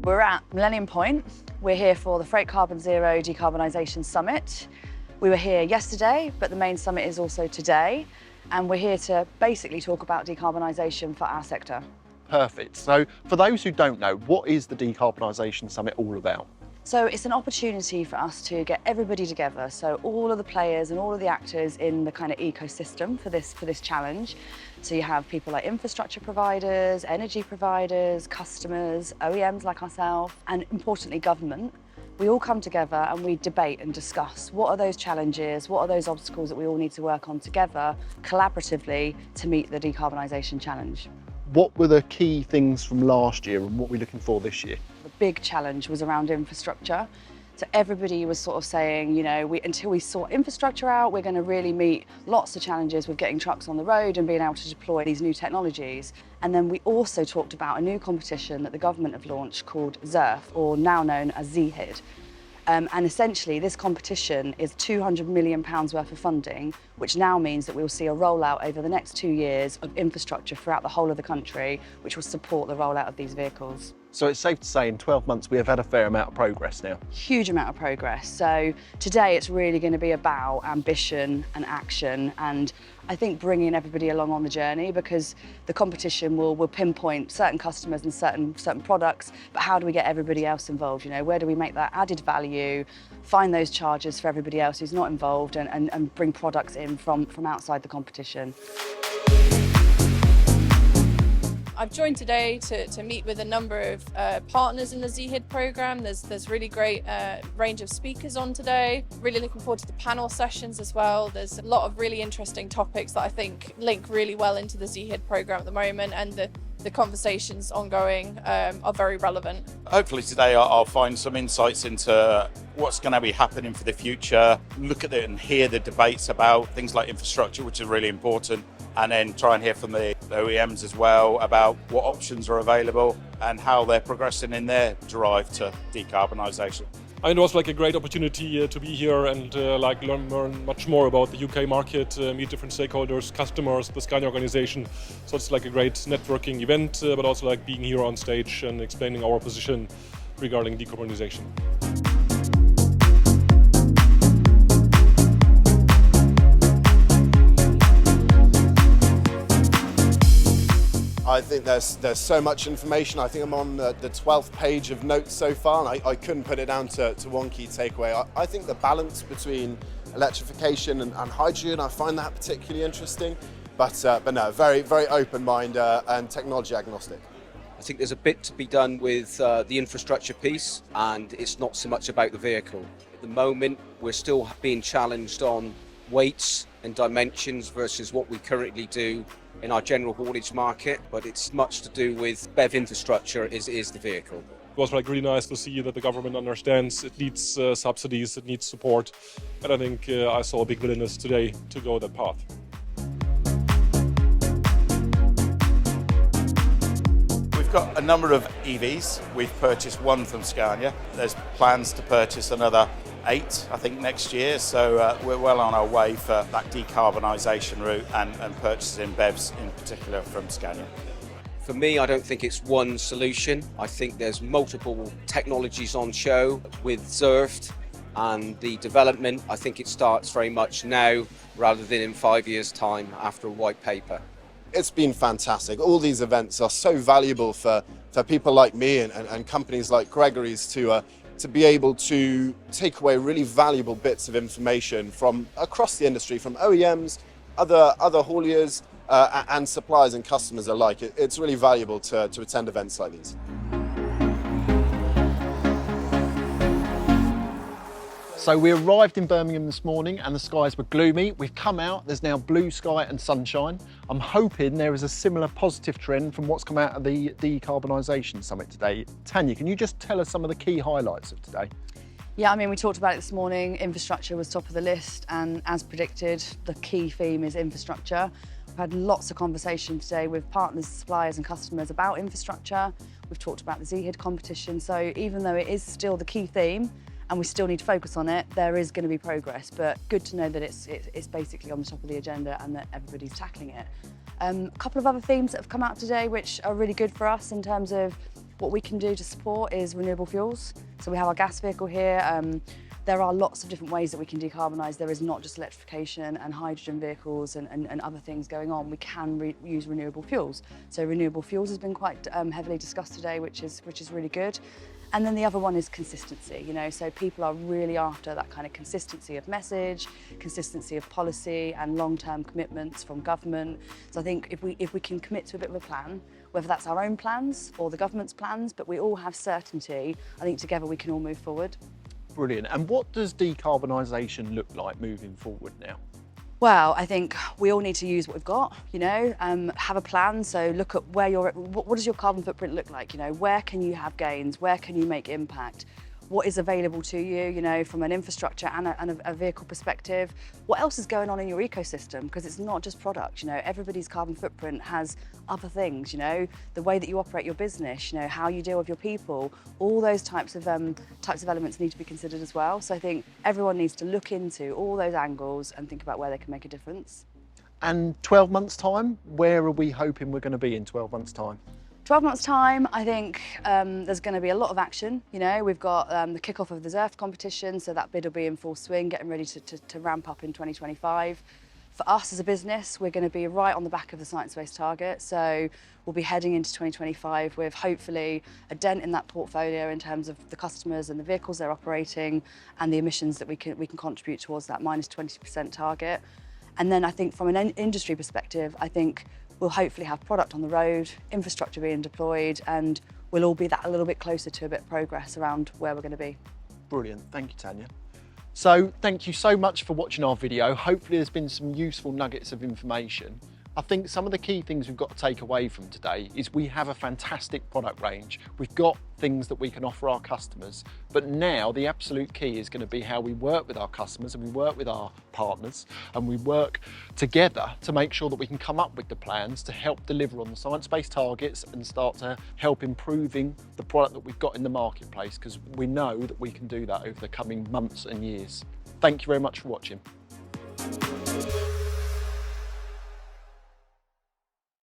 We're at Millennium Point. We're here for the Freight Carbon Zero Decarbonisation Summit. We were here yesterday, but the main summit is also today. And we're here to basically talk about decarbonisation for our sector. Perfect. So for those who don't know, what is the Decarbonisation Summit all about? So it's an opportunity for us to get everybody together. So all of the players and all of the actors in the kind of ecosystem for this challenge. So you have people like infrastructure providers, energy providers, customers, OEMs like ourselves, and importantly, government. We all come together and we debate and discuss what are those challenges, what are those obstacles that we all need to work on together collaboratively to meet the decarbonisation challenge. What were the key things from last year and what we're looking for this year? The big challenge was around infrastructure. So everybody was sort of saying, you know, until we sort infrastructure out, we're going to really meet lots of challenges with getting trucks on the road and being able to deploy these new technologies. And then we also talked about a new competition that the government have launched called ZERF, or now known as ZHID. And essentially this competition is £200 million worth of funding, which now means that we'll see a rollout over the next 2 years of infrastructure throughout the whole of the country, which will support the rollout of these vehicles. So it's safe to say in 12 months we have had a fair amount of progress now. Huge amount of progress. So today it's really going to be about ambition and action, and I think bringing everybody along on the journey, because the competition will pinpoint certain customers and certain products, but how do we get everybody else involved? You know, where do we make that added value, find those charges for everybody else who's not involved, and bring products in from outside the competition. I've joined today to meet with a number of partners in the ZHID programme. There's really great range of speakers on today. Really looking forward to the panel sessions as well. There's a lot of really interesting topics that I think link really well into the ZHID programme at the moment, and the conversations ongoing are very relevant. Hopefully today I'll find some insights into what's going to be happening for the future, look at it and hear the debates about things like infrastructure, which is really important, and then try and hear from the OEMs as well about what options are available and how they're progressing in their drive to decarbonisation. It was like a great opportunity to be here and learn much more about the UK market, meet different stakeholders, customers, the Scania organization. So it's like a great networking event, but also like being here on stage and explaining our position regarding decarbonisation. I think there's so much information. I think I'm on the 12th page of notes so far, and I couldn't put it down to one key takeaway. I think the balance between electrification and hydrogen, I find that particularly interesting, but no, very open mind and technology agnostic. I think there's a bit to be done with the infrastructure piece, and it's not so much about the vehicle. At the moment, we're still being challenged on weights and dimensions versus what we currently do in our general haulage market, but it's much to do with BEV infrastructure is the vehicle. It was like really nice to see that the government understands it needs subsidies, it needs support, and I think I saw a big willingness today to go that path. We've got a number of EVs. We've purchased one from Scania. There's plans to purchase another 8, I think, next year. So we're well on our way for that decarbonisation route and purchasing BEVs in particular from Scania. For me, I don't think it's one solution. I think there's multiple technologies on show with ZERF, and the development, I think it starts very much now rather than in 5 years' time after a white paper. It's been fantastic. All these events are so valuable for people like me and companies like Gregory's to be able to take away really valuable bits of information from across the industry, from OEMs, other hauliers, and suppliers and customers alike. It's really valuable to attend events like these. So we arrived in Birmingham this morning and the skies were gloomy. We've come out, there's now blue sky and sunshine. I'm hoping there is a similar positive trend from what's come out of the Decarbonisation Summit today. Tanya, can you just tell us some of the key highlights of today? Yeah, I mean, we talked about it this morning. Infrastructure was top of the list, and as predicted, the key theme is infrastructure. We've had lots of conversation today with partners, suppliers and customers about infrastructure. We've talked about the ZHID competition, so even though it is still the key theme, and we still need to focus on it, there is going to be progress, but good to know that it's basically on the top of the agenda and that everybody's tackling it. A couple of other themes that have come out today which are really good for us in terms of what we can do to support is renewable fuels. So we have our gas vehicle here. There are lots of different ways that we can decarbonise. There is not just electrification and hydrogen vehicles and other things going on. We can use renewable fuels. So renewable fuels has been quite heavily discussed today, which is really good. And then the other one is consistency, you know, so people are really after that kind of consistency of message, consistency of policy and long-term commitments from government. So I think if we can commit to a bit of a plan, whether that's our own plans or the government's plans, but we all have certainty, I think together we can all move forward. Brilliant. And what does decarbonisation look like moving forward now? Well, I think we all need to use what we've got, you know, have a plan. So look at where what does your carbon footprint look like? You know, where can you have gains? Where can you make impact? What is available to you, you know, from an infrastructure and a vehicle perspective? What else is going on in your ecosystem? Because it's not just products, you know, everybody's carbon footprint has other things, you know, the way that you operate your business, you know, how you deal with your people, all those types of elements need to be considered as well. So I think everyone needs to look into all those angles and think about where they can make a difference. And 12 months' time, where are we hoping we're going to be in 12 months' time? 12 months' time, I think there's going to be a lot of action. You know, we've got the kick-off of the ZERF competition, so that bid will be in full swing, getting ready to ramp up in 2025. For us as a business, we're going to be right on the back of the science-based target, so we'll be heading into 2025 with hopefully a dent in that portfolio in terms of the customers and the vehicles they're operating and the emissions that we can contribute towards that minus 20% target. And then I think from an industry perspective, I think we'll hopefully have product on the road, infrastructure being deployed, and we'll all be that a little bit closer to a bit of progress around where we're going to be. Brilliant, thank you, Tanya. So thank you so much for watching our video. Hopefully there's been some useful nuggets of information. I think some of the key things we've got to take away from today is we have a fantastic product range. We've got things that we can offer our customers, but now the absolute key is going to be how we work with our customers and we work with our partners and we work together to make sure that we can come up with the plans to help deliver on the science-based targets and start to help improving the product that we've got in the marketplace, because we know that we can do that over the coming months and years. Thank you very much for watching.